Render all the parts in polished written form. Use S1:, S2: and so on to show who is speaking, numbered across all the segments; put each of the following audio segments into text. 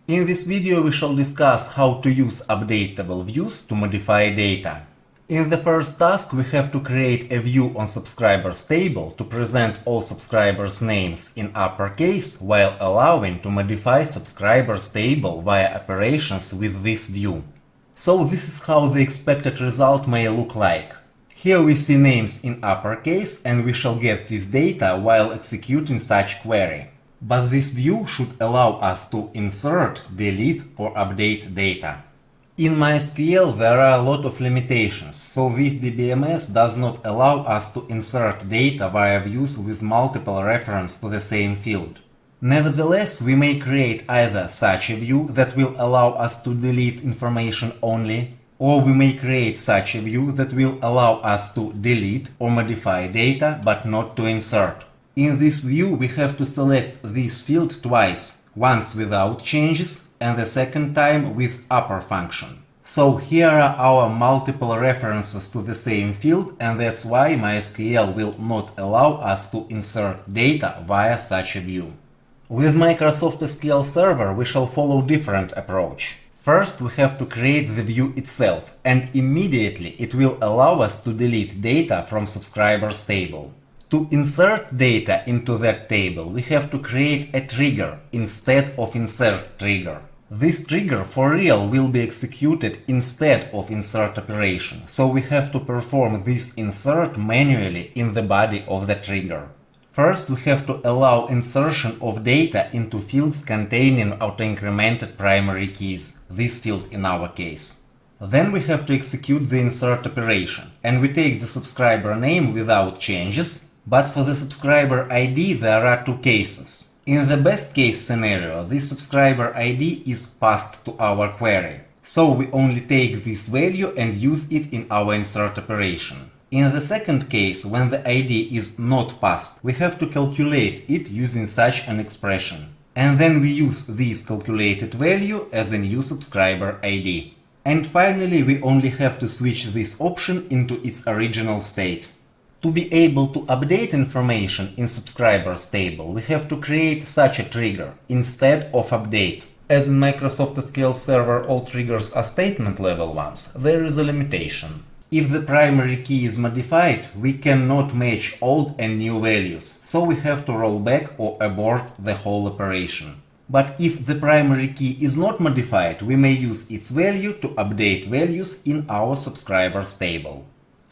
S1: In this video we shall discuss how to use updatable views to modify data. In the first task we have to create a view on subscribers table to present all subscribers' names in uppercase while allowing to modify subscribers table via operations with this view. So this is how the expected result may look like. Here we see names in uppercase and we shall get this data while executing such query. But this view should allow us to insert, delete or update data. In MySQL there are a lot of limitations, so this DBMS does not allow us to insert data via views with multiple references to the same field. Nevertheless, we may create either such a view that will allow us to delete information only, or we may create such a view that will allow us to delete or modify data but not to insert. In this view we have to select this field twice, once without changes and the second time with upper function. So here are our multiple references to the same field, and that's why MySQL will not allow us to insert data via such a view. With Microsoft SQL Server we shall follow different approach. First we have to create the view itself, and immediately it will allow us to delete data from subscribers table. To insert data into that table, we have to create a trigger instead of insert trigger. This trigger for real will be executed instead of insert operation, so we have to perform this insert manually in the body of the trigger. First, we have to allow insertion of data into fields containing auto-incremented primary keys, this field in our case. Then we have to execute the insert operation, and we take the subscriber name without changes. But for the subscriber ID there are two cases. In the best case scenario, this subscriber ID is passed to our query, so we only take this value and use it in our insert operation. In the second case, when the ID is not passed, we have to calculate it using such an expression. And then we use this calculated value as a new subscriber ID. And finally, we only have to switch this option into its original state. To be able to update information in subscribers table, we have to create such a trigger instead of update. As in Microsoft SQL Server all triggers are statement level ones, there is a limitation. If the primary key is modified, we cannot match old and new values, so we have to roll back or abort the whole operation. But if the primary key is not modified, we may use its value to update values in our subscribers table.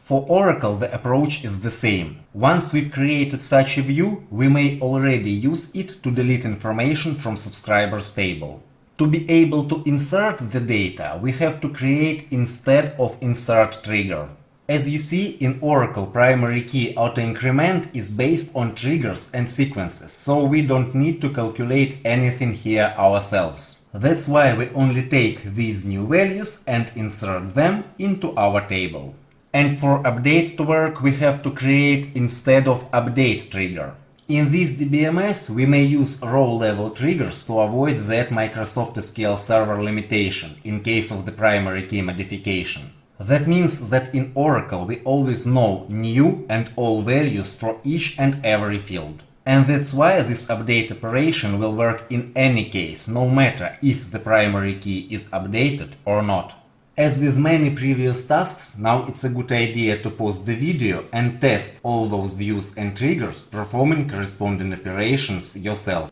S1: For Oracle, the approach is the same. Once we've created such a view, we may already use it to delete information from subscribers table. To be able to insert the data, we have to create instead of insert trigger. As you see, in Oracle, primary key auto-increment is based on triggers and sequences, so we don't need to calculate anything here ourselves. That's why we only take these new values and insert them into our table. And for update to work, we have to create instead of update trigger. In this DBMS, we may use row-level triggers to avoid that Microsoft SQL Server limitation in case of the primary key modification. That means that in Oracle we always know new and all values for each and every field. And that's why this update operation will work in any case, no matter if the primary key is updated or not. As with many previous tasks, now it's a good idea to pause the video and test all those views and triggers, performing corresponding operations yourself.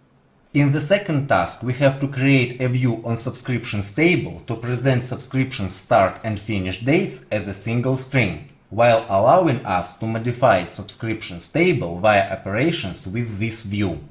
S1: In the second task, we have to create a view on subscriptions table to present subscription start and finish dates as a single string, while allowing us to modify subscriptions table via operations with this view.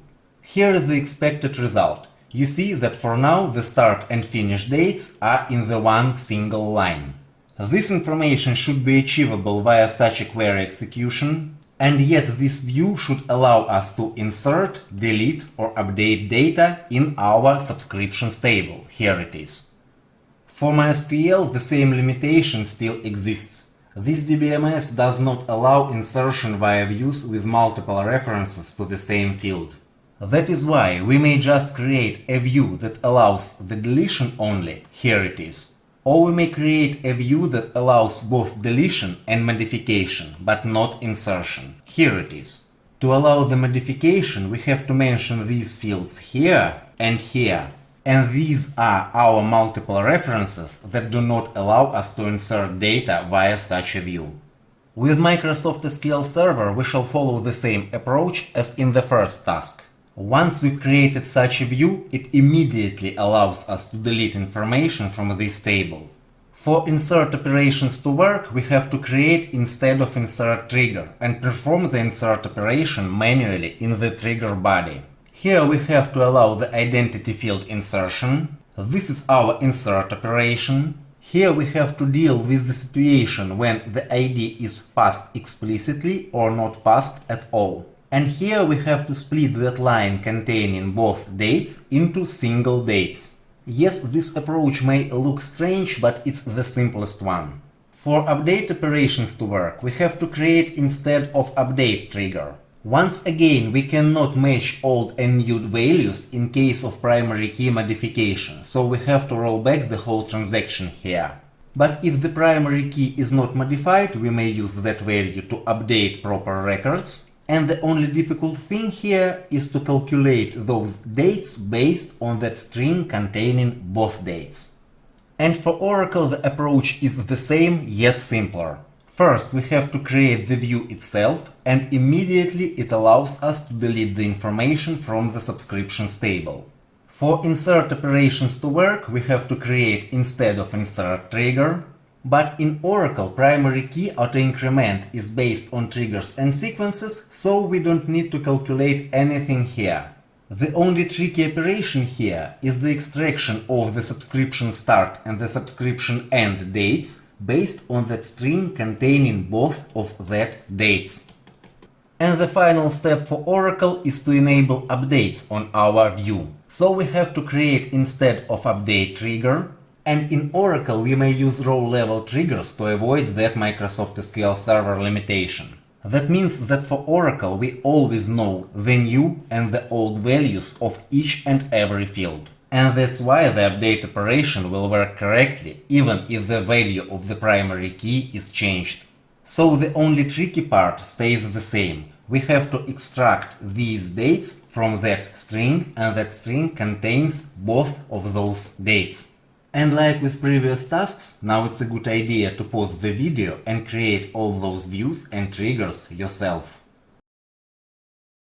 S1: Here is the expected result. You see that for now the start and finish dates are in the one single line. This information should be achievable via such a query execution, and yet this view should allow us to insert, delete or update data in our subscriptions table. Here it is. For MySQL, the same limitation still exists. This DBMS does not allow insertion via views with multiple references to the same field. That is why we may just create a view that allows the deletion only, here it is. Or we may create a view that allows both deletion and modification, but not insertion, here it is. To allow the modification, we have to mention these fields here and here. And these are our multiple references that do not allow us to insert data via such a view. With Microsoft SQL Server, we shall follow the same approach as in the first task. Once we've created such a view, it immediately allows us to delete information from this table. For insert operations to work, we have to create instead of insert trigger and perform the insert operation manually in the trigger body. Here we have to allow the identity field insertion. This is our insert operation. Here we have to deal with the situation when the ID is passed explicitly or not passed at all. And here we have to split that line containing both dates into single dates. Yes, this approach may look strange, but it's the simplest one. For update operations to work, we have to create instead of update trigger. Once again, we cannot match old and new values in case of primary key modification, so we have to roll back the whole transaction here. But if the primary key is not modified, we may use that value to update proper records. And the only difficult thing here is to calculate those dates based on that string containing both dates. And for Oracle, the approach is the same, yet simpler. First, we have to create the view itself, and immediately it allows us to delete the information from the subscriptions table. For insert operations to work, we have to create instead of insert trigger. But in Oracle, primary key auto-increment is based on triggers and sequences, so we don't need to calculate anything here. The only tricky operation here is the extraction of the subscription start and the subscription end dates based on that string containing both of that dates. And the final step for Oracle is to enable updates on our view. So we have to create instead of update trigger. And in Oracle, we may use row-level triggers to avoid that Microsoft SQL Server limitation. That means that for Oracle, we always know the new and the old values of each and every field. And that's why the update operation will work correctly, even if the value of the primary key is changed. So the only tricky part stays the same. We have to extract these dates from that string, and that string contains both of those dates. And like with previous tasks, now it's a good idea to pause the video and create all those views and triggers yourself.